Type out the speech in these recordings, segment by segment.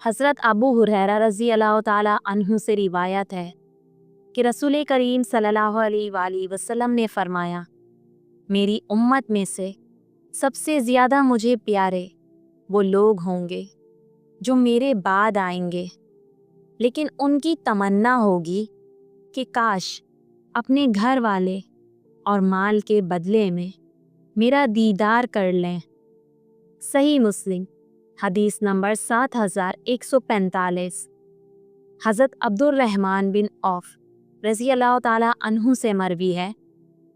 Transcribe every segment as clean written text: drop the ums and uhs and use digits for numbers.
हज़रत अबू हुरैरा रज़ी अल्लाह ताला अन्हु से रिवायत है कि रसूल करीम सल्लल्लाहु अलैहि वसल्लम ने फरमाया, मेरी उम्मत में से सबसे ज़्यादा मुझे प्यारे वो लोग होंगे जो मेरे बाद आएंगे, लेकिन उनकी तमन्ना होगी कि काश अपने घर वाले और माल के बदले में मेरा दीदार कर लें। सही मुस्लिम हदीस नंबर 7145। हज़रत अब्दुर्रहमान बिन औफ रज़ी अल्लाह ताला अन्हु से मरवी है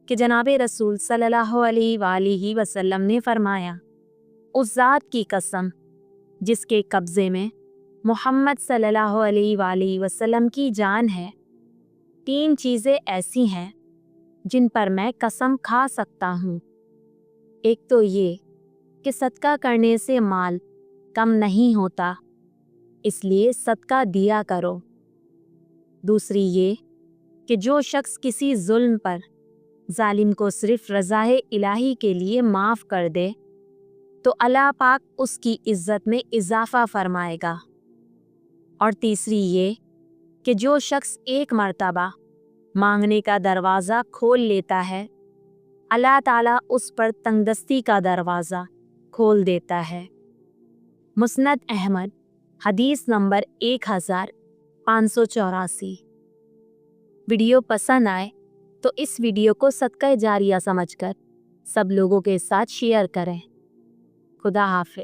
कि जनाब रसूल सल्लल्लाहु अलैहि वसल्लम ने फरमाया, उस ज़ात की कसम जिसके कब्ज़े में मोहम्मद सल्लल्लाहु अलैहि वसल्लम की जान है, 3 चीज़ें ऐसी हैं जिन पर मैं कसम खा सकता हूँ। एक तो ये कि सदका करने से माल कम नहीं होता, इसलिए सदका दिया करो। दूसरी ये कि जो शख्स किसी जुल्म पर जालिम को सिर्फ रज़ाए इलाही के लिए माफ़ कर दे तो अल्लाह पाक उसकी इज़्ज़त में इजाफ़ा फरमाएगा। और तीसरी ये कि जो शख्स एक मर्तबा मांगने का दरवाज़ा खोल लेता है, अल्लाह ताला उस पर तंगदस्ती का दरवाज़ा खोल देता है। मुस्नद अहमद हदीस नंबर 1584। वीडियो पसंद आए तो इस वीडियो को सदका जारिया समझकर सब लोगों के साथ शेयर करें। खुदा हाफिज़।